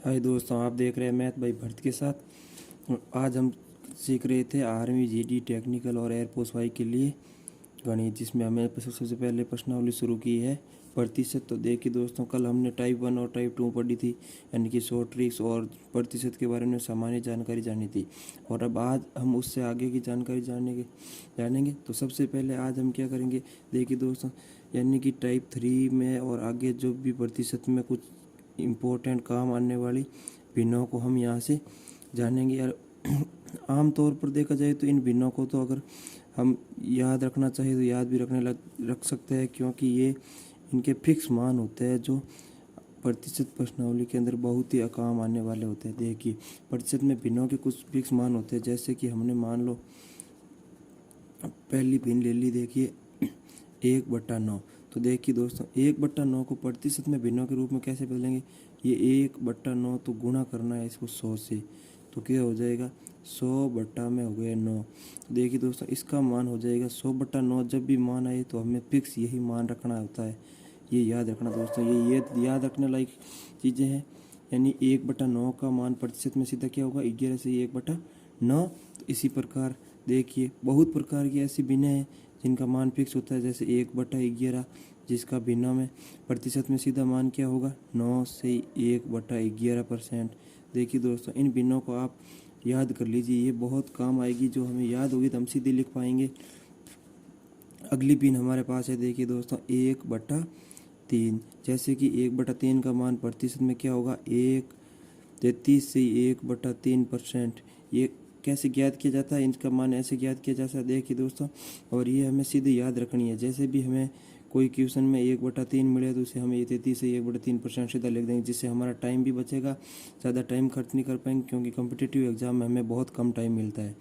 हाय दोस्तों, आप देख रहे हैं मैथ भाई भट्ट के साथ। और आज हम सीख रहे थे आर्मी, जीडी, टेक्निकल और एयरफोर्स वाई के लिए गणित, जिसमें हमने सबसे पहले प्रश्नावली शुरू की है प्रतिशत। तो देखिए दोस्तों, कल हमने टाइप 1 और टाइप 2 पढ़ी थी, यानी कि शॉर्ट ट्रिक्स और प्रतिशत के बारे में सामान्य जानकारी जानी थी। और अब आज हम उससे आगे की जानकारी जानेंगे। तो सबसे पहले आज हम क्या करेंगे, देखिए दोस्तों, यानी कि टाइप 3 में और आगे जो भी प्रतिशत में कुछ इम्पोर्टेंट काम आने वाली भिन्नों को हम यहाँ से जानेंगे। यार आम तौर पर देखा जाए तो इन भिन्नों को तो अगर हम याद रखना चाहिए तो याद भी रख सकते हैं, क्योंकि ये इनके फिक्स मान होते हैं जो प्रतिशत प्रश्नावली के अंदर बहुत ही काम आने वाले होते हैं। देखिए, प्रतिशत में भिन्नों के कुछ फिक्स मान होते हैं, जैसे कि हमने मान लो पहली भिन्न ले ली, देखिए 1/9। तो देखिए दोस्तों, 1/9 को प्रतिशत में भिन्नों के रूप में कैसे बदलेंगे। ये 1/9 तो गुणा करना है इसको 100 से, तो क्या हो जाएगा 100 बट्टा में हो गया 9। तो देखिए दोस्तों, इसका मान हो जाएगा 100/9। जब भी मान आए तो हमें फिक्स यही मान रखना होता है, ये याद रखना दोस्तों, ये याद रखने लायक चीज़ें हैं। यानी 1/9 का मान प्रतिशत में सीधा क्या होगा 11 से 1/9। तो इसी प्रकार देखिए बहुत प्रकार की ऐसी भिन्न हैं जिनका मान फिक्स होता है, जैसे 1/11 जिसका भिन्नों में प्रतिशत में सीधा मान क्या होगा 9 से 1/11%। देखिए दोस्तों, इन भिन्नों को आप याद कर लीजिए, ये बहुत काम आएगी। जो हमें याद होगी तो हम सीधे लिख पाएंगे। अगली भिन्न हमारे पास है, देखिए दोस्तों 1/3। जैसे कि 1/3 का मान प्रतिशत में क्या होगा 33 से 1/3%। ये कैसे ज्ञात किया जाता है, इनका मान ऐसे ज्ञात किया जाता है, देखिए दोस्तों। और ये हमें सीधे याद रखनी है। जैसे भी हमें कोई क्वेश्चन में 1/3 मिले तो उसे हमें 33 से 1/3% सीधा लिख देंगे, जिससे हमारा टाइम भी बचेगा, ज़्यादा टाइम खर्च नहीं कर पाएंगे, क्योंकि कॉम्पिटिटिव एग्जाम में हमें बहुत कम टाइम मिलता है।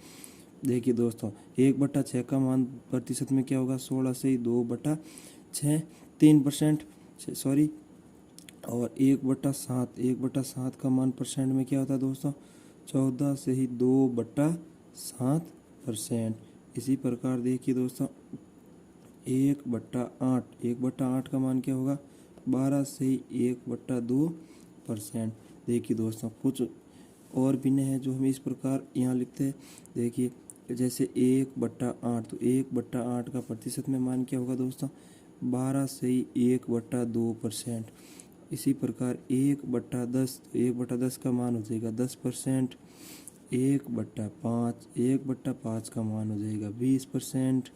देखिए दोस्तों, 1/6 का मान प्रतिशत में क्या होगा 16 से 2/6 3% सॉरी। और 1/7 का मान परसेंट में क्या होता है दोस्तों 14 से ही 2/7%। इसी प्रकार देखिए दोस्तों 1/8 का मान क्या होगा 12 से ही 1/2%। देखिए दोस्तों, कुछ और भिन्न है जो हम इस प्रकार यहाँ लिखते हैं। देखिए जैसे 1/8, तो 1/8 का प्रतिशत में मान क्या होगा दोस्तों 12 से ही 1/2%। इसी प्रकार 1/10, तो 1/10 का मान हो जाएगा 10%। 1/5 का मान हो जाएगा 20%।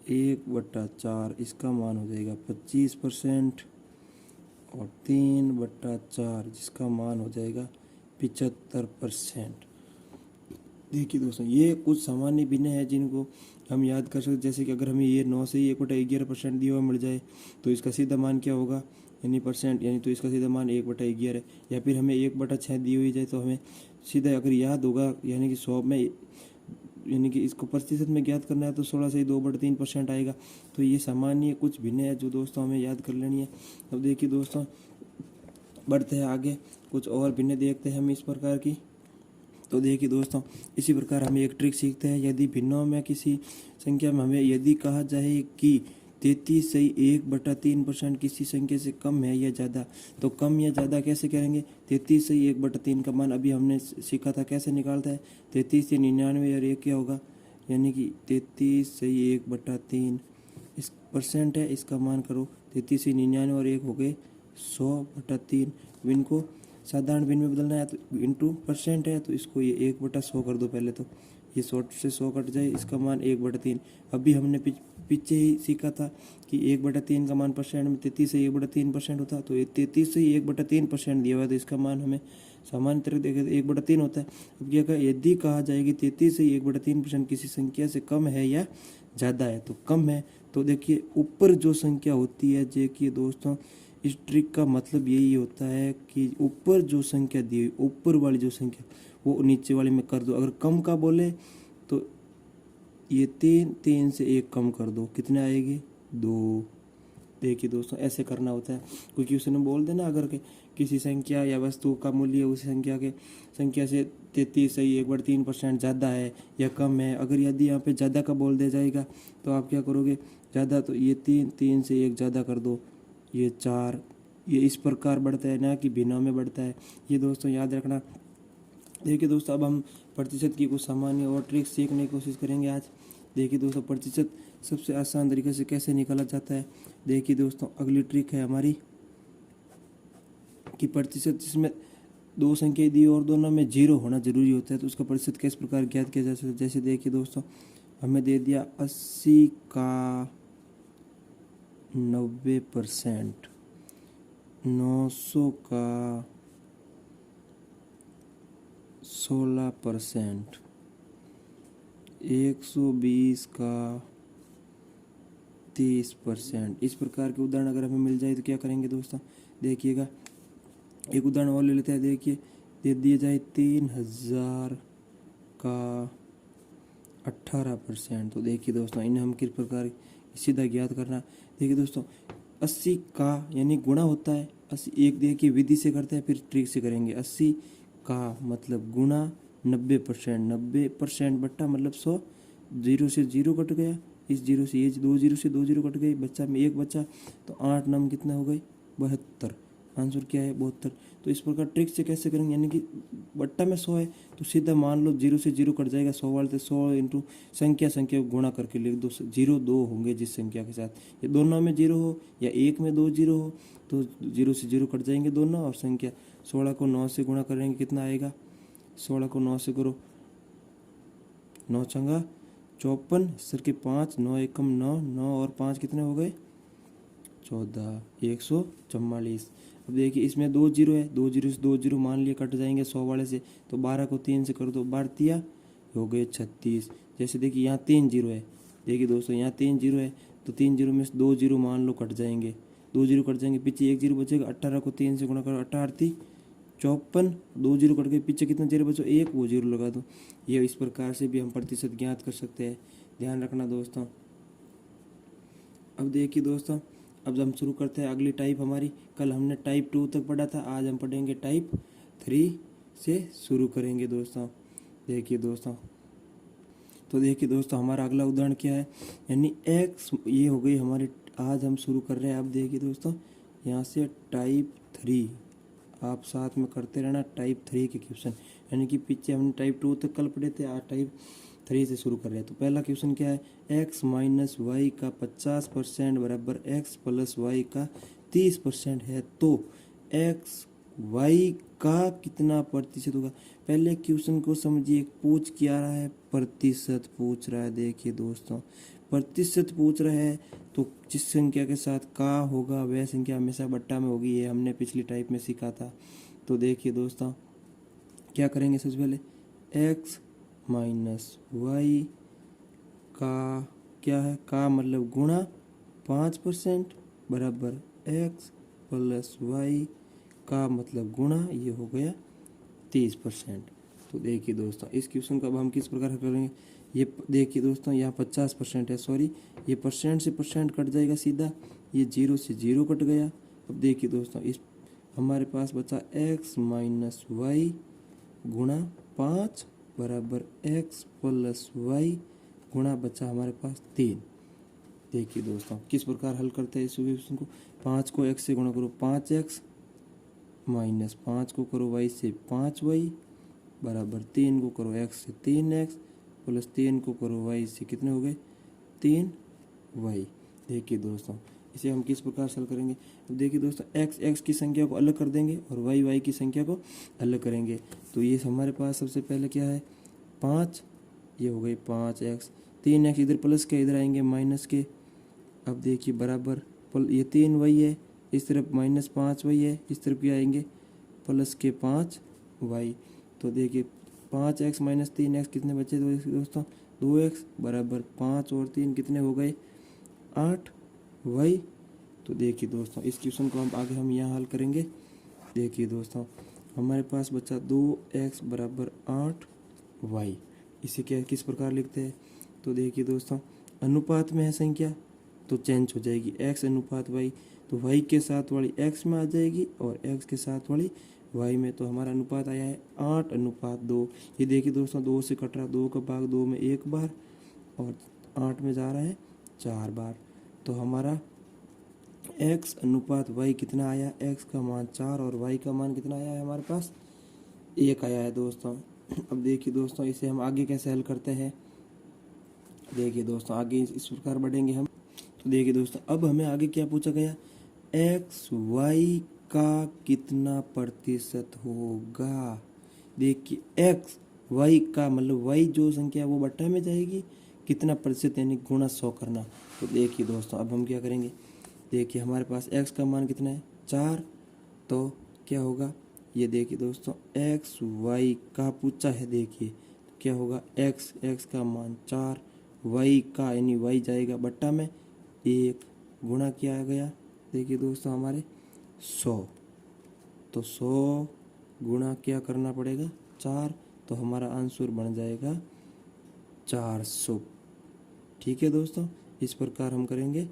1/4 इसका मान हो जाएगा 25%। और 3/4 जिसका मान हो जाएगा 75%। देखिए दोस्तों, ये कुछ सामान्य भिन्न है जिनको हम याद कर सकते। जैसे कि अगर हमें ये 9 से ही 1/11% दिया हुआ मिल जाए तो इसका सीधा मान क्या होगा यानी परसेंट, यानी तो इसका सीधा मान 1/11। या फिर हमें 1/6 दी हुई जाए तो हमें सीधा अगर याद होगा, यानी कि 100 में, यानी कि इसको प्रतिशत में ज्ञात करना है तो 16 से ही 2/3% आएगा। तो ये सामान्य कुछ भिन्न है जो दोस्तों हमें याद कर लेनी है। अब देखिए दोस्तों, बढ़ते हैं आगे, कुछ और भिन्न देखते हैं हम इस प्रकार की। तो देखिए दोस्तों, इसी प्रकार हम एक ट्रिक सीखते हैं। यदि भिन्नों में किसी संख्या में हमें यदि कहा जाए कि 33 से 1/3% किसी संख्या से कम है या ज़्यादा, तो कम या ज़्यादा कैसे करेंगे। 33 से 1/3 का मान अभी हमने सीखा था कैसे निकालता है। 33 से 99 और 1 क्या होगा, यानी कि 33 से 1/3 इस परसेंट है, इसका मान करो 33 से 99 और 1 हो गए 100/3। इनको साधारण भिन्न में बदलना है तो इंटू परसेंट है, तो इसको ये 1/100 कर दो। पहले तो ये 100 से 100 कट जाए, इसका मान 1/3। अभी हमने पीछे ही सीखा था कि 1/3 का मान परसेंट में 33 से 1/3% होता है। तो ये 33 से 1/3% दिया हुआ है, तो इसका मान हमें सामान्य तरह देखें तो 1/3 होता है। अब क्या कहा, यदि कहा जाएगी 33 से 1/3% किसी संख्या से कम है या ज़्यादा है, तो कम है तो देखिए ऊपर जो संख्या होती है, देखिए दोस्तों इस ट्रिक का मतलब यही होता है कि ऊपर जो संख्या दी हुई, ऊपर वाली जो संख्या वो नीचे वाली में कर दो। अगर कम का बोले तो ये 3 से 1 कम कर दो, कितने आएगी 2। देखिए दोस्तों, ऐसे करना होता है। कोई क्वेश्चन में बोल देना अगर किसी संख्या या वस्तु का मूल्य उस संख्या से 33 से 1/3% ज़्यादा है या कम है। अगर यदि यहाँ पे ज़्यादा का बोल दिया जाएगा तो आप क्या करोगे, ज़्यादा तो ये 3 से 1 ज़्यादा कर दो, ये 4 ये इस प्रकार बढ़ता है, ना कि भिन्नों में बढ़ता है। ये दोस्तों याद रखना। देखिए दोस्तों, अब हम प्रतिशत की कुछ सामान्य और ट्रिक्स सीखने की कोशिश करेंगे आज। देखिए दोस्तों, प्रतिशत सबसे आसान तरीके से कैसे निकाला जाता है। देखिए दोस्तों, अगली ट्रिक है हमारी कि प्रतिशत जिसमें दो संख्या दी और दोनों में जीरो होना जरूरी होता है, तो उसका प्रतिशत किस प्रकार ज्ञात किया जा सकता है। जैसे देखिए दोस्तों, हमें दे दिया 80 का 90%, 900 का 16%, 120 का 30%। इस प्रकार के उदाहरण अगर हमें मिल जाए तो क्या करेंगे दोस्तों, देखिएगा एक उदाहरण और ले लेते हैं। देखिए, दे दिया जाए 3000 का 18%, तो देखिए दोस्तों, इन्हें हम किस प्रकार सीधा ज्ञात करना। देखिए दोस्तों, 80 का यानी गुणा होता है, 80 एक देखिए विधि से करते हैं, फिर ट्रिक से करेंगे। 80 का मतलब गुणा 90%, 90% बट्टा मतलब 100, जीरो से जीरो कट गया, इस जीरो से ये दो जीरो से दो जीरो कट गई, बच्चा में एक बच्चा, तो 8 9 कितना हो गई 72। आंसर क्या है 72। तो इस प्रकार ट्रिक से कैसे करेंगे, यानी कि बट्टा में 100 है तो सीधा मान लो जीरो से जीरो कट जाएगा, 100 वाले 100 इंटू संख्या को गुणा करके लिख दो। जीरो दो होंगे जिस संख्या के साथ, ये दोनों में जीरो हो या एक में दो जीरो हो तो जीरो से जीरो कट जाएंगे दोनों, और संख्या 16 को 9 से गुणा करेंगे कितना आएगा, 16 को 9 से करो, 9 छंगा 54, सर के 5, 9 एकम 9, 9 और 5 कितने हो गए 14, 144। अब देखिए इसमें दो जीरो है, दो जीरो से दो जीरो मान लिए कट जाएंगे 100 वाले से, तो 12 को 3 से कर दो, 12 तिया हो गए 36। जैसे देखिए यहाँ 3 जीरो है, देखिए दोस्तों यहाँ 3 जीरो है, तो 3 जीरो में से 2 जीरो मान लो कट जाएंगे, 2 जीरो कट जाएंगे, पीछे 1 जीरो बचेगा। 18 को 3 से गुणा करो, 18 54, 2 जीरो कट गए, पीछे कितना जीरो बचो, एक, वो जीरो लगा दो। ये इस प्रकार से भी हम प्रतिशत ज्ञात कर सकते हैं, ध्यान रखना दोस्तों। अब देखिए दोस्तों, अब हम शुरू करते हैं अगली टाइप हमारी। कल हमने टाइप 2 तक पढ़ा था, आज हम पढ़ेंगे टाइप 3 से शुरू करेंगे दोस्तों। देखिए दोस्तों, तो देखिए दोस्तों, हमारा अगला उदाहरण क्या है, यानी एक्स, ये हो गई हमारी, आज हम शुरू कर रहे हैं। अब देखिए दोस्तों, यहाँ से टाइप 3 आप साथ में करते रहना, टाइप 3 के क्वेश्चन, यानी कि पीछे हमने टाइप 2 तक कल पढ़े थे, आज टाइप 3 से शुरू कर रहे हैं। तो पहला क्वेश्चन क्या है, x माइनस वाई का 50% बराबर x प्लस वाई का 30% है, तो x y का कितना प्रतिशत होगा। पहले क्वेश्चन को समझिए, पूछ क्या रहा है, प्रतिशत पूछ रहा है। देखिए दोस्तों, प्रतिशत पूछ रहा है तो जिस संख्या के साथ का होगा वह संख्या हमेशा बट्टा में होगी, ये हमने पिछली टाइप में सीखा था। तो देखिए दोस्तों, क्या करेंगे, सबसे पहले x माइनस वाई का क्या है, का मतलब गुणा 5% बराबर x प्लस वाई का मतलब गुणा, ये हो गया 30%। तो देखिए दोस्तों, इस क्वेश्चन को अब हम किस प्रकार करेंगे, ये देखिए दोस्तों, यहाँ 50% है, सॉरी ये परसेंट से परसेंट कट जाएगा सीधा, ये जीरो से जीरो कट गया। अब देखिए दोस्तों, इस हमारे पास बचा x माइनस वाई गुणा 5 बराबर x प्लस वाई गुणा बचा हमारे पास 3। देखिए दोस्तों, किस प्रकार हल करते हैं इस क्वेश्चन को, 5 को x से गुणा करो 5x माइनस 5 को करो y से 5y बराबर 3 को करो x से 3x प्लस 3 को करो y से कितने हो गए 3y। देखिए दोस्तों, इसे हम किस प्रकार हल करेंगे। अब देखिए दोस्तों, x की संख्या को अलग कर देंगे और y की संख्या को अलग करेंगे। तो ये हमारे पास सबसे पहले क्या है 5, ये हो गई 5x, 3x इधर प्लस के इधर आएंगे माइनस के। अब देखिए बराबर ये 3y है, इस तरफ माइनस 5y है, इस तरफ क्या आएंगे प्लस के 5y। तो देखिए 5x माइनस 3x कितने बचे दोस्तों 2x बराबर 5 और 3 कितने हो गए 8y। तो देखिए दोस्तों, इस क्वेश्चन को हम आगे हम यहाँ हल करेंगे। देखिए दोस्तों, हमारे पास बचा 2x बराबर 8y। इसे क्या किस प्रकार लिखते हैं, तो देखिए दोस्तों, अनुपात में है संख्या तो चेंज हो जाएगी, x अनुपात y, तो y के साथ वाली x में आ जाएगी और x के साथ वाली y में। तो हमारा अनुपात आया है 8 अनुपात 2। ये देखिए दोस्तों, 2 से कट रहा, 2 का भाग 2 में 1 बार और 8 में जा रहा है 4 बार। तो हमारा x अनुपात y कितना आया, x का मान 4 और y का मान कितना आया है हमारे पास 1 आया है दोस्तों। अब देखिए दोस्तों इसे हम आगे कैसे हल करते हैं। देखिए दोस्तों आगे इस प्रकार बढ़ेंगे हम। तो देखिए दोस्तों अब हमें आगे क्या पूछा गया, एक्स वाई का कितना प्रतिशत होगा। देखिए एक्स वाई का मतलब वाई जो संख्या है वो बट्टा में जाएगी, कितना प्रतिशत यानी गुणा 100 करना। तो देखिए दोस्तों अब हम क्या करेंगे, देखिए हमारे पास एक्स का मान कितना है 4, तो क्या होगा ये देखिए दोस्तों एक्स वाई का पूछा है। देखिए तो क्या होगा एक्स का मान 4, वाई का यानी वाई जाएगा बट्टा में 1 गुणा किया गया। देखिए दोस्तों हमारे 100, तो 100 गुणा क्या करना पड़ेगा 4, तो हमारा आंसर बन जाएगा 400। ठीक है दोस्तों, इस प्रकार हम करेंगे,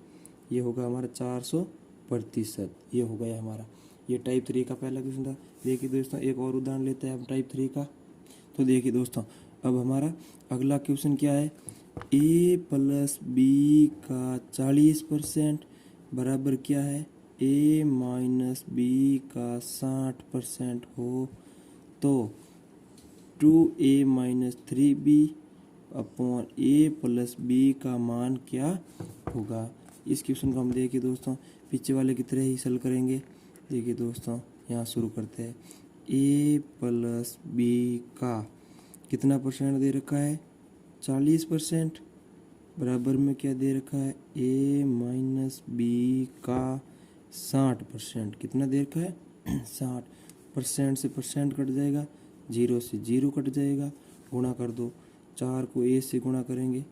ये होगा हमारा 400%। ये हो गया हमारा, ये टाइप 3 का पहला क्वेश्चन था। देखिए दोस्तों एक और उदाहरण लेते हैं हम टाइप 3 का। तो देखिए दोस्तों अब हमारा अगला क्वेश्चन क्या है, a प्लस बी का 40% बराबर क्या है a माइनस बी का 60% हो तो 2a minus 3b upon a plus B का मान क्या होगा। इस क्वेश्चन को हम देखिए दोस्तों पीछे वाले की तरह ही हल करेंगे। देखिए दोस्तों यहाँ शुरू करते हैं, a प्लस बी का कितना परसेंट दे रखा है 40%, बराबर में क्या दे रखा है a माइनस बी का 60%, कितना दे रखा है 60%, से परसेंट कट जाएगा, 0 से 0 कट जाएगा, गुणा कर दो, 4 को a से गुणा करेंगे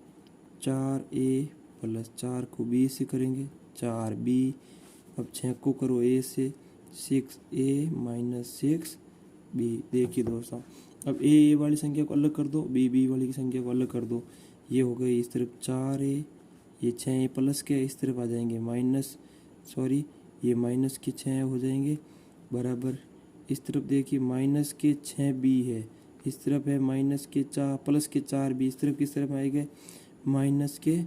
4a प्लस 4 को b से करेंगे 4b, अब 6 को करो a से 6a माइनस 6b। देखिए दोस्तों अब a वाली संख्या को अलग कर दो, b वाली की संख्या को अलग कर दो, ये हो गई इस तरफ 4a, ये 6 प्लस के इस तरफ आ जाएंगे ये माइनस के 6 हो जाएंगे, बराबर इस तरफ देखिए माइनस के 6b है, इस तरफ है माइनस के 4 प्लस के 4b, इस तरफ किस तरफ आएगा माइनस के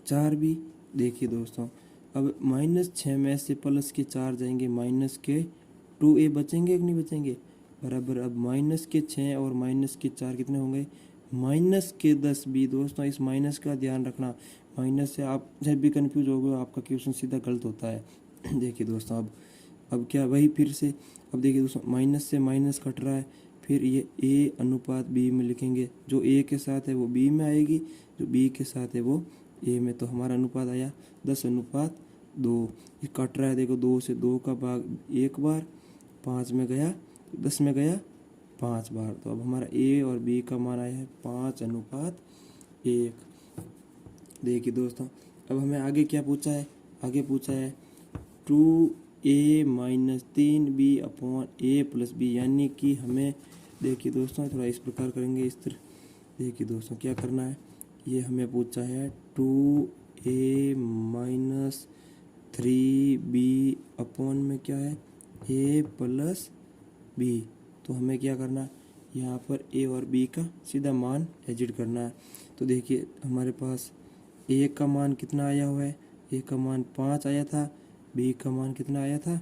4b। देखिए दोस्तों अब माइनस 6 में से प्लस के 4 जाएंगे, माइनस के 2a बचेंगे कि नहीं बचेंगे, बराबर अब माइनस के 6 और माइनस के 4 कितने होंगे माइनस के 10b। दोस्तों इस माइनस का ध्यान रखना, माइनस से आप जब भी कंफ्यूज हो गए आपका क्वेश्चन सीधा गलत होता है। देखिए दोस्तों अब क्या वही फिर से, अब देखिए दोस्तों माइनस से माइनस कट रहा है, फिर ये a अनुपात b में लिखेंगे, जो a के साथ है वो b में आएगी, जो b के साथ है वो a में, तो हमारा अनुपात आया 10:2। ये कट रहा है देखो, 2 से 2 का भाग 1 बार, 5 में गया 10 में गया 5 बार, तो अब हमारा a और b का मान आया है 5:1। देखिए दोस्तों अब हमें आगे क्या पूछा है, आगे पूछा है 2a minus 3b upon a plus b, यानी कि हमें देखिए दोस्तों थोड़ा इस प्रकार करेंगे इस तरह। देखिए दोस्तों क्या करना है, ये हमें पूछा है 2a माइनस 3b अपॉन में क्या है a प्लस b, तो हमें क्या करना है यहाँ पर a और b का सीधा मान एडिट करना है। तो देखिए हमारे पास a का मान कितना आया हुआ है, a का मान 5 आया था, b का मान कितना आया था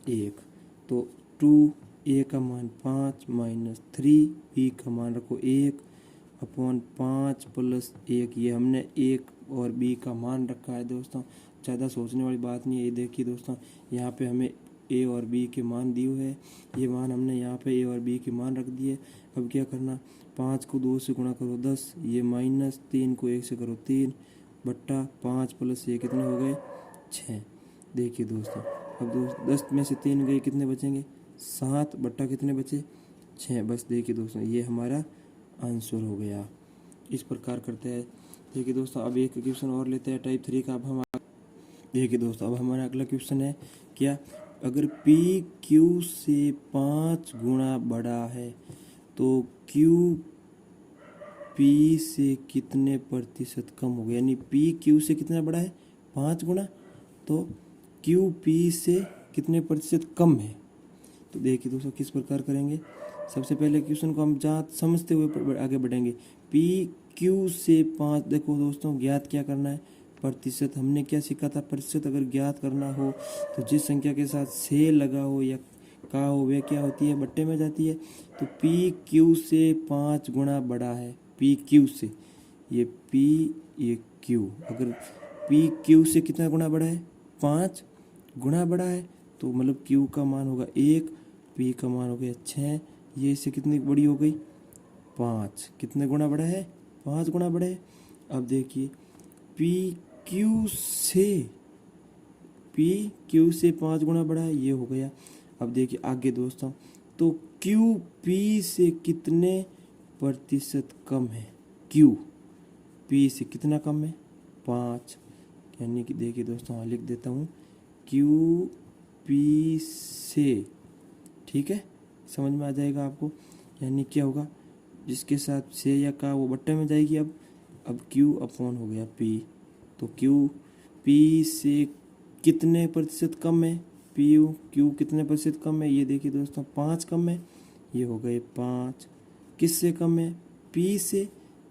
1, तो 2a का मान 5 माइनस 3b का मान रखो 1 अपॉन 5 प्लस 1, ये हमने 1 और b का मान रखा है दोस्तों, ज़्यादा सोचने वाली बात नहीं है। ये देखिए दोस्तों यहाँ पे हमें a और b के मान दिए हुए हैं, ये मान हमने यहाँ पे a और b के मान रख दिए। अब क्या करना, 5 को 2 से गुणा करो 10, ये माइनस 3 को 1 से करो 3 बट्टा 5 प्लस ये कितने हो गए 6। देखिए दोस्तों अब 10 में से 3 गए, कितने बचेंगे 7 बट्टा कितने बचे 6, बस देखिए दोस्तों ये हमारा आंसर हो गया। इस प्रकार करते हैं। देखिए दोस्तों अब एक क्वेश्चन और लेते हैं टाइप 3 का। अब हम देखिए दोस्तों अब हमारा अगला क्वेश्चन है क्या, अगर p q से 5 गुना बड़ा है तो q p से कितने प्रतिशत कम हो गया, यानी p q से कितना बड़ा है 5 गुना, तो q p से कितने प्रतिशत कम है। तो देखिए दोस्तों किस प्रकार करेंगे, सबसे पहले क्वेश्चन को हम जांच समझते हुए आगे बढ़ेंगे। p q से 5, देखो दोस्तों ज्ञात क्या करना है प्रतिशत। हमने क्या सीखा था, प्रतिशत अगर ज्ञात करना हो तो जिस संख्या के साथ से लगा हो या का हो वह क्या होती है, बट्टे में जाती है। तो पी क्यू से 5 गुना बड़ा है, पी क्यू से, ये पी ये क्यू, अगर पी क्यू से कितना गुना बड़ा है, 5 गुना बड़ा है, तो मतलब क्यू का मान होगा 1, पी का मान हो गया 6, ये इससे कितनी बड़ी हो गई, 5, कितने गुना बड़ा है, 5 गुना बड़ा है। अब देखिए पी क्यू से 5 गुना बड़ा है, ये हो गया। अब देखिए आगे दोस्तों, तो क्यू पी से कितने प्रतिशत कम है, क्यू पी से कितना कम है, 5, यानी कि देखिए दोस्तों लिख देता हूँ, क्यू पी से, ठीक है, समझ में आ जाएगा आपको। यानी क्या होगा, जिसके साथ से या का वो बट्टे में जाएगी। अब क्यू अपॉन हो गया पी, तो क्यू पी से कितने प्रतिशत कम है, क्यू कितने प्रतिशत कम है, ये देखिए दोस्तों 5 कम है, ये हो गए 5। किससे कम है, पी से,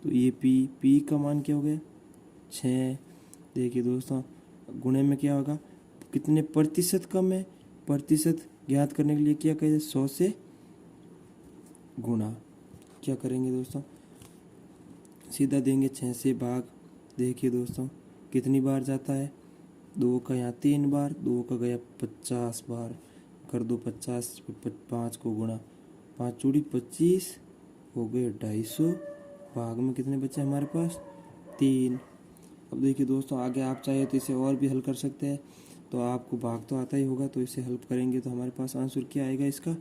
तो ये पी का मान क्या हो गया, 6। देखिए दोस्तों गुणे में क्या होगा, कितने प्रतिशत कम है, प्रतिशत ज्ञात करने के लिए क्या करें, 100 से गुणा। क्या करेंगे दोस्तों, सीधा देंगे 6 से भाग। देखिए दोस्तों कितनी बार जाता है, 2 का यहाँ 3 बार, 2 का गया 50 बार, कर दो 50, 5 को गुणा, 5 चूड़ी 25 हो गए 250, भाग में कितने बचे हमारे पास, 3। अब देखिए दोस्तों आगे आप चाहे तो इसे और भी हल कर सकते हैं, तो आपको भाग तो आता ही होगा, तो इसे हल करेंगे तो हमारे पास आंसर क्या आएगा इसका,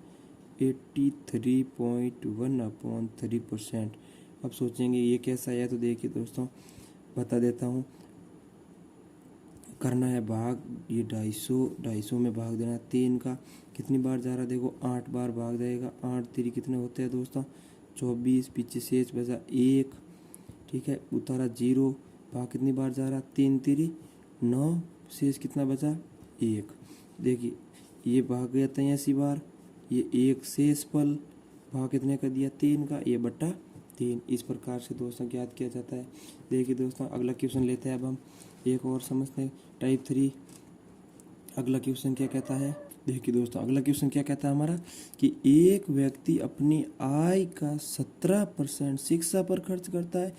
83.1/3%। अब सोचेंगे ये कैसा आया, तो देखिए दोस्तों बता देता हूँ। करना है भाग, ये 250 में भाग देना है 3 का, कितनी बार जा रहा है देखो, 8 बार भाग जाएगा। 8 3 कितने होते हैं दोस्तों, 24, पीछे शेष बचा 1, ठीक है, उतारा 0, भाग कितनी बार जा रहा, 3 3 9, शेष कितना बचा 1। देखिए ये भाग गया 83 बार, ये 1 शेष पल, भाग कितने का दिया 3 का, ये बट्टा 3। इस प्रकार से दोस्तों ज्ञात किया जाता है। देखिए दोस्तों अगला क्वेश्चन लेते हैं अब हम एक और समझते हैं, टाइप 3। अगला क्वेश्चन क्या कहता है, देखिए दोस्तों अगला क्वेश्चन क्या कहता है हमारा, कि एक व्यक्ति अपनी आय का 17% शिक्षा पर खर्च करता है,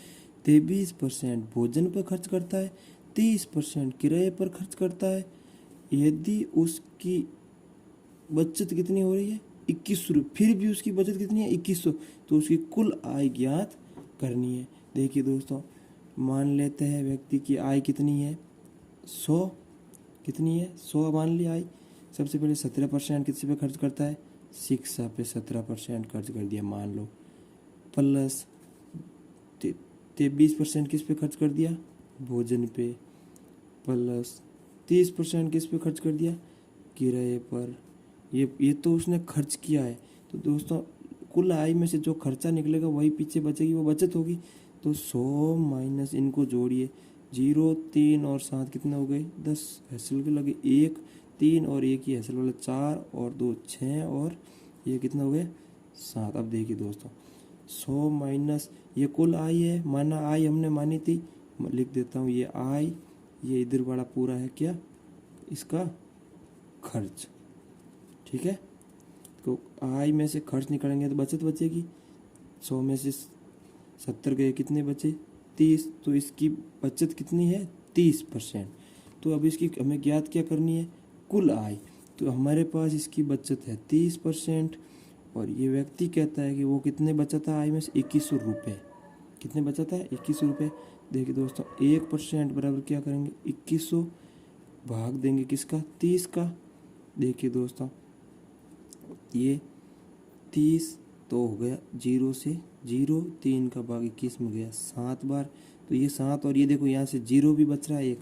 23% भोजन पर खर्च करता है, 30% किराए पर खर्च करता है। यदि उसकी बचत कितनी हो रही है, 2100, फिर भी उसकी बचत कितनी है, 2100, तो उसकी कुल आय ज्ञात करनी है। देखिए दोस्तों मान लेते हैं व्यक्ति की आय कितनी है, 100, कितनी है 100 मान ली आय। सबसे पहले 17% किसी पे खर्च करता है, शिक्षा पे 17% खर्च कर दिया मान लो, प्लस 23% किस पे खर्च कर दिया, भोजन पे, प्लस 30% किस पे खर्च कर दिया, किराए पर। ये तो उसने खर्च किया है। तो दोस्तों कुल आय में से जो खर्चा निकलेगा वही पीछे बचेगी, वो बचत होगी। तो 100 माइनस इनको जोड़िए, 0 3 और 7 कितने हो गए, 10 हैसल के लगे, 1 3 और 1 ही हैसल वाला 4 और 2 6 और ये कितना हो गया 7। अब देखिए दोस्तों 100 माइनस ये कुल आय है, माना आय हमने मानी थी, लिख देता हूँ ये आय, ये इधर वाला पूरा है क्या, इसका खर्च, ठीक है। तो आय में से खर्च निकालेंगे तो बचत बचेगी, 100 में से 70 गए, कितने बचे 30, तो इसकी बचत कितनी है 30%। तो अब इसकी हमें ज्ञात क्या करनी है, कुल आय। तो हमारे पास इसकी बचत है 30%, और ये व्यक्ति कहता है कि वो कितने बचत है आय में से, 2100 रुपये, कितने बचत है 2100 रुपये। देखिए दोस्तों 1% बराबर क्या करेंगे 2100, भाग देंगे किसका 30 का। देखिए दोस्तों ये 30 तो हो गया 0 से 0, 3 का भाग 21 में गया 7 बार, तो ये 7 और ये देखो यहाँ से 0 भी बच रहा है एक,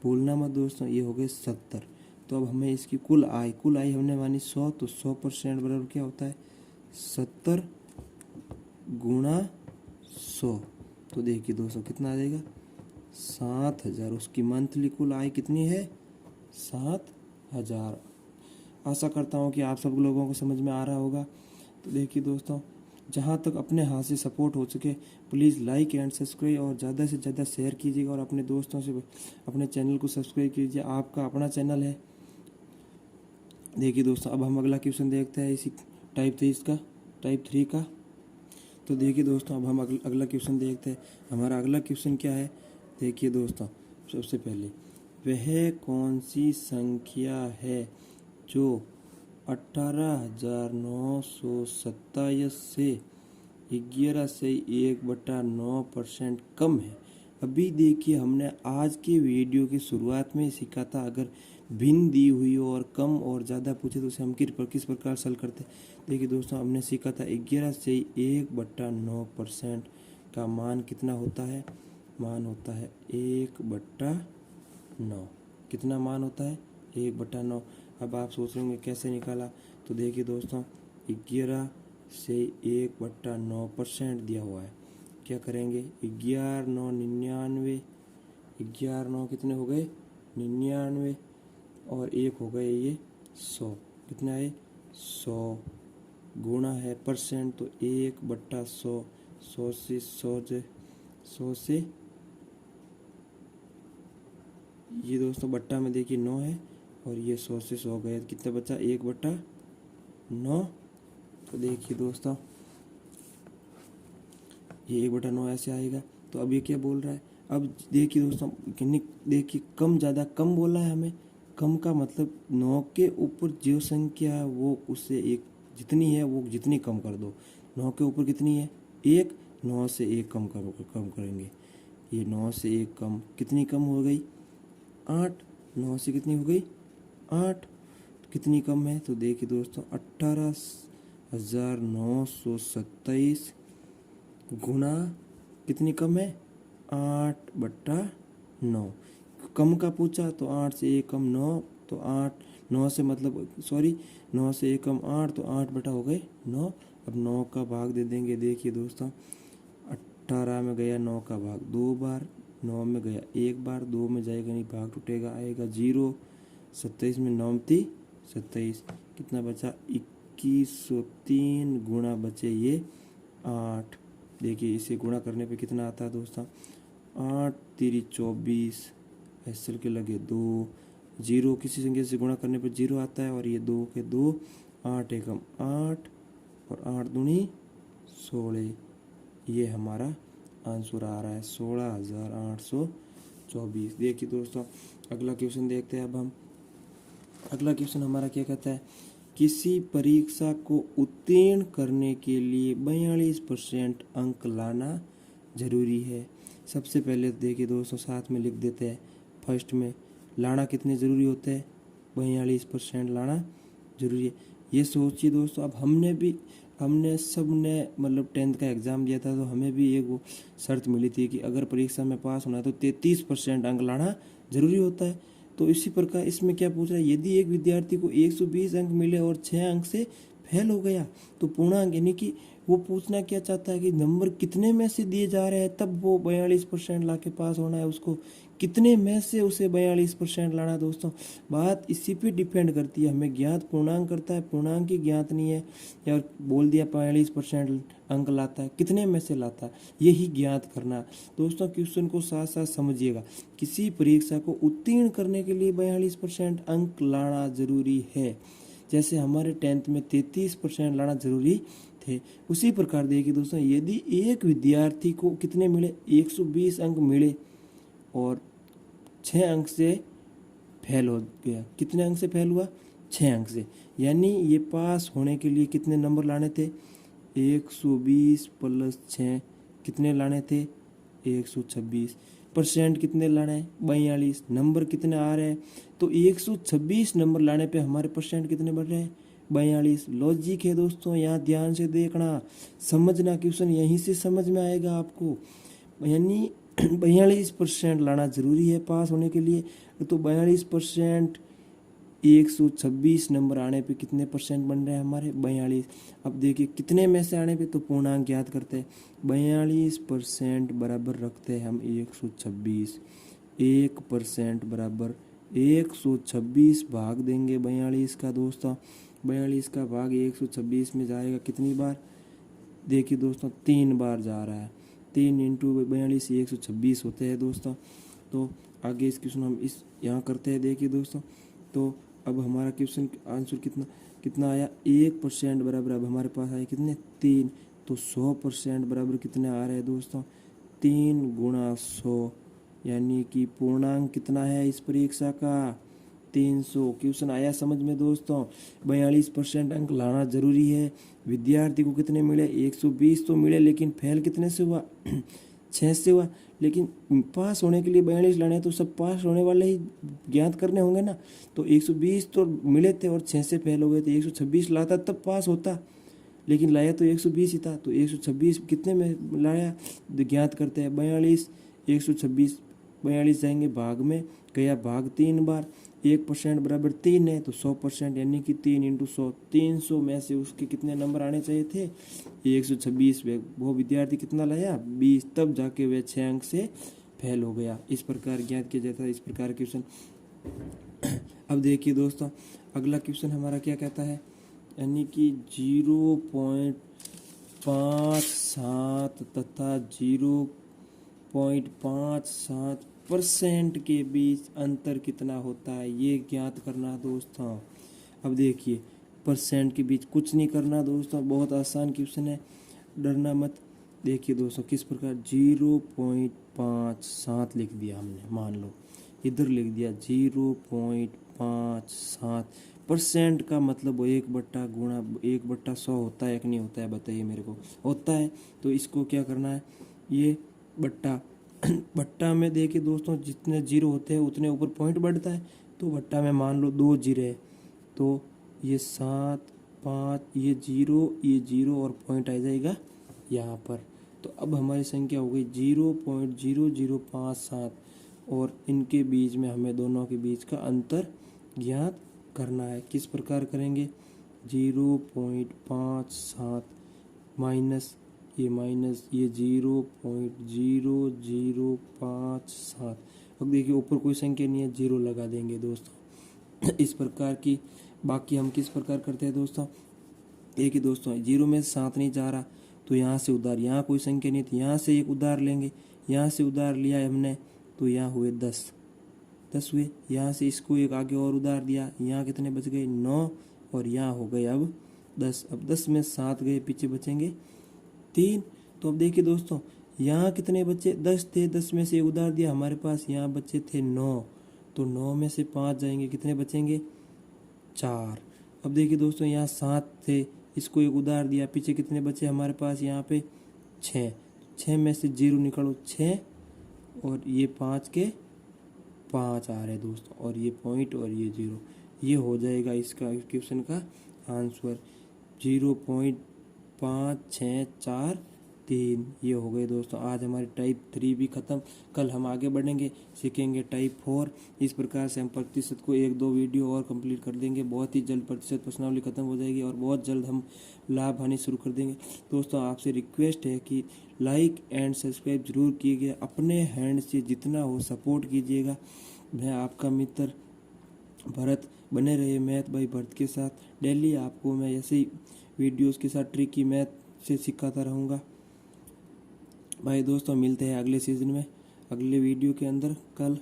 भूलना मत दोस्तों, ये हो गए 70। तो अब हमें इसकी कुल आय हमने मानी 100, तो 100% बराबर क्या होता है 70 गुणा 100। तो देखिए दोस्तों कितना आ जाएगा 7000। उसकी मंथली कुल आय कितनी है 7000। आशा करता हूँ कि आप सब लोगों को समझ में आ रहा होगा। तो देखिए दोस्तों जहाँ तक अपने हाथ से सपोर्ट हो सके प्लीज़ लाइक एंड सब्सक्राइब और ज़्यादा से ज़्यादा शेयर कीजिएगा और अपने दोस्तों से अपने चैनल को सब्सक्राइब कीजिए। आपका अपना चैनल है। देखिए दोस्तों, अब हम अगला क्वेश्चन देखते हैं इसी टाइप 3 का। तो देखिए दोस्तों, अब हम अगला क्वेश्चन देखते हैं। हमारा अगला क्वेश्चन क्या है? देखिए दोस्तों, सबसे पहले वह कौन सी संख्या है जो 18,927 से 11 से 1/9% कम है? अभी देखिए, हमने आज के वीडियो की शुरुआत में सीखा था, अगर भिन्न दी हुई हो और कम और ज़्यादा पूछे तो उसे हम किस प्रकार हल करते हैं। देखिए दोस्तों, हमने सीखा था 11 से 1/9% का मान कितना होता है? मान होता है 1/9। कितना मान होता है? 1/9। अब आप सोच रहे होंगे कैसे निकाला? तो देखिए दोस्तों, 11 से 1/9% दिया हुआ है। क्या करेंगे? 11,999, 11,9 कितने हो गए? 99 और 1 हो गए ये 100। कितना है? 100 गुणा है परसेंट, तो 1/100। 100 से ये दोस्तों बट्टा में देखिए 9 है और ये 100 से 100 गए, कितना बचा? 1/9। तो देखिए दोस्तों, ये 1/9 ऐसे आएगा। तो अब ये क्या बोल रहा है? अब देखिए दोस्तों, देखिए कम ज़्यादा कम बोला है हमें। कम का मतलब 9 के ऊपर जो संख्या है वो उससे एक जितनी है वो जितनी कम कर दो। 9 के ऊपर कितनी है? 1। 9 से 1 कम करेंगे। ये 9 से 1 कम, कितनी कम हो गई? 8। 9 से कितनी हो गई? 8। कितनी कम है? तो देखिए दोस्तों, 18,927 गुणा कितनी कम है? 8/9। कम का पूछा तो 8 से 1 कम 9, तो 8 9 से मतलब 9 से 1 कम 8, तो 8 बटा हो गए 9। अब 9 का भाग दे देंगे। देखिए दोस्तों, 18 में गया 9 का भाग 2 बार, 9 में गया 1 बार, 2 में जाएगा नहीं, भाग टूटेगा, आएगा 0। 27 में 9 थी 27, कितना बचा? 2103 गुणा बचे ये 8। देखिए इसे गुणा करने पे कितना आता है दोस्तों? 8 3 24, ऐसे के लगे 2। 0 किसी संख्या से गुणा करने पर 0 आता है और ये 2 के 2, 8 एकम 8 और 8 दूनी 16। ये हमारा आंसर आ रहा है 16,824। देखिए दोस्तों, अगला क्वेश्चन देखते हैं। अब हम अगला क्वेश्चन हमारा क्या कहता है? किसी परीक्षा को उत्तीर्ण करने के लिए 42% अंक लाना जरूरी है। सबसे पहले देखिए दोस्तों, साथ में लिख देते हैं। फर्स्ट में लाना कितने ज़रूरी होते हैं? 42% लाना जरूरी है। ये सोचिए दोस्तों, अब हमने सब ने मतलब 10th का एग्ज़ाम दिया था, तो हमें भी एक वो शर्त मिली थी कि अगर परीक्षा में पास होना है तो 33% अंक लाना ज़रूरी होता है। तो इसी प्रकार इसमें क्या पूछ रहा है? यदि एक विद्यार्थी को 120 अंक मिले और 6 अंक से फेल हो गया तो पूर्णांक, यानी कि वो पूछना क्या चाहता है कि नंबर कितने में से दिए जा रहे हैं तब वो 42% ला के पास होना है, उसको कितने में से उसे 42% लाना है। दोस्तों, बात इसी पे डिपेंड करती है। हमें ज्ञात पूर्णांक करता है, पूर्णांक ही ज्ञात नहीं है, या बोल दिया 42% अंक लाता है, कितने में से लाता है यही ज्ञात करना। दोस्तों, क्वेश्चन को साथ साथ समझिएगा। किसी परीक्षा को उत्तीर्ण करने के लिए 42% अंक लाना जरूरी है। जैसे हमारे 10th में 33% लाना जरूरी थे, उसी प्रकार देखिए दोस्तों, यदि एक विद्यार्थी को कितने मिले? 120 अंक मिले और 6 अंक से फेल हो गया। कितने अंक से फेल हुआ? 6 अंक से। यानी ये पास होने के लिए कितने नंबर लाने थे? 120 + 6 कितने लाने थे? 126। परसेंट कितने लाने हैं? 42। नंबर कितने आ रहे हैं? तो 126 नंबर लाने पे हमारे परसेंट कितने बढ़ रहे हैं? 42। लॉजिक है दोस्तों, यहाँ ध्यान से देखना, समझना, क्वेश्चन यहीं से समझ में आएगा आपको। यानी 42% लाना जरूरी है पास होने के लिए। तो 42% 126 नंबर आने पे कितने परसेंट बन रहे हैं हमारे? 42। अब देखिए कितने में से आने पे, तो पूर्णांक ज्ञात करते हैं। 42% बराबर रखते हैं हम 126। 1% बराबर 126 भाग देंगे 42 का। दोस्तों, 42 का भाग 126 में जाएगा कितनी बार? देखिए दोस्तों 3 बार जा रहा है, 3 इंटू 42 126 होते हैं दोस्तों। तो आगे इस क्वेश्चन हम इस यहाँ करते हैं। देखिए दोस्तों, तो अब हमारा क्वेश्चन आंसर कितना कितना आया, 1% बराबर अब हमारे पास आए कितने 3। तो 100% बराबर कितने आ रहे हैं दोस्तों, 3 गुणा 100, यानी कि पूर्णांक कितना है इस परीक्षा का 300। क्वेश्चन आया समझ में दोस्तों। 42% अंक लाना जरूरी है। विद्यार्थी को कितने मिले, 120 तो मिले, लेकिन फेल कितने से हुआ 6 से हुआ। लेकिन पास होने के लिए 42 लाने, तो सब पास होने वाले ही ज्ञात करने होंगे ना। तो 120 तो मिले थे और 6 से फेल हो गए थे। 126 लाता तब पास होता, लेकिन लाया तो 120 ही था। तो 126 कितने में लाया ज्ञात करते हैं, 42 126, 42 जाएंगे भाग में, गया भाग 3 बार, 1% बराबर 3 है। तो 100% यानी कि 3 इंटू 100, 300 में से उसके कितने नंबर आने चाहिए थे 126। वो विद्यार्थी कितना लाया 20, तब जाके वह 6 अंक से फेल हो गया। इस प्रकार ज्ञात किया जाता है इस प्रकार क्वेश्चन। अब देखिए दोस्तों, अगला क्वेश्चन हमारा क्या कहता है, यानी कि 0.57 तथा 0.57% के बीच अंतर कितना होता है, ये ज्ञात करना दोस्तों। अब देखिए, परसेंट के बीच कुछ नहीं करना दोस्तों, बहुत आसान क्वेश्चन है, डरना मत। देखिए दोस्तों किस प्रकार 0.57 लिख दिया हमने, मान लो इधर लिख दिया 0.57%। का मतलब 1/100 होता है कि नहीं होता है, बताइए मेरे को। होता है। तो इसको क्या करना है, ये बट्टा बट्टा में देखिए दोस्तों, जितने जीरो होते हैं उतने ऊपर पॉइंट बढ़ता है। तो बट्टा में मान लो 2 जीरो है, तो ये 7 5, ये जीरो और पॉइंट आ जाएगा यहाँ पर। तो अब हमारी संख्या हो गई 0.0057, और इनके बीच में हमें दोनों के बीच का अंतर ज्ञात करना है। किस प्रकार करेंगे, 0.57 माइनस ये 0.0057। अब देखिए ऊपर कोई संख्या नहीं है, 0 लगा देंगे दोस्तों। इस प्रकार की। बाकी हम किस प्रकार करते हैं दोस्तों, एक ही दोस्तों, 0 में 7 नहीं जा रहा, तो यहाँ से उधार, यहाँ कोई संख्या नहीं थी, यहाँ से एक उधार लेंगे, यहाँ से उधार लिया हमने, तो यहाँ हुए 10 हुए। यहाँ से इसको एक आगे और उधार दिया, यहाँ कितने बच गए 9, और यहाँ हो गए अब 10। अब 10 में 7 गए, पीछे बचेंगे 3। तो अब देखिए दोस्तों, यहाँ कितने बचे 10 थे, 10 में से उधार दिया हमारे पास, यहाँ बचे थे 9। तो 9 में से 5 जाएंगे, कितने बचेंगे 4। अब देखिए दोस्तों, यहाँ 7 थे, इसको एक उधार दिया, पीछे कितने बचे हमारे पास, यहाँ पे 6। 6 में से 0 निकालो 6, और ये 5 के 5 आ रहे दोस्तों, और ये पॉइंट और ये 0। ये हो जाएगा इसका क्वेश्चन का आंसर 0.5643। ये हो गए दोस्तों। आज हमारी टाइप 3 भी ख़त्म। कल हम आगे बढ़ेंगे, सीखेंगे टाइप 4। इस प्रकार से हम प्रतिशत को 1-2 वीडियो और कंप्लीट कर देंगे। बहुत ही जल्द प्रतिशत प्रश्नावली खत्म हो जाएगी, और बहुत जल्द हम लाभ हानि शुरू कर देंगे। दोस्तों आपसे रिक्वेस्ट है कि लाइक एंड सब्सक्राइब जरूर कीजिएगा, अपने हैंड से जितना हो सपोर्ट कीजिएगा। मैं आपका मित्र भरत, बने रहिए मैथ भाई भरत के साथ। डेली आपको मैं ऐसे ही वीडियोस के साथ ट्रिकी मैथ से सिखाता रहूँगा भाई। दोस्तों मिलते हैं अगले सीजन में, अगले वीडियो के अंदर कल।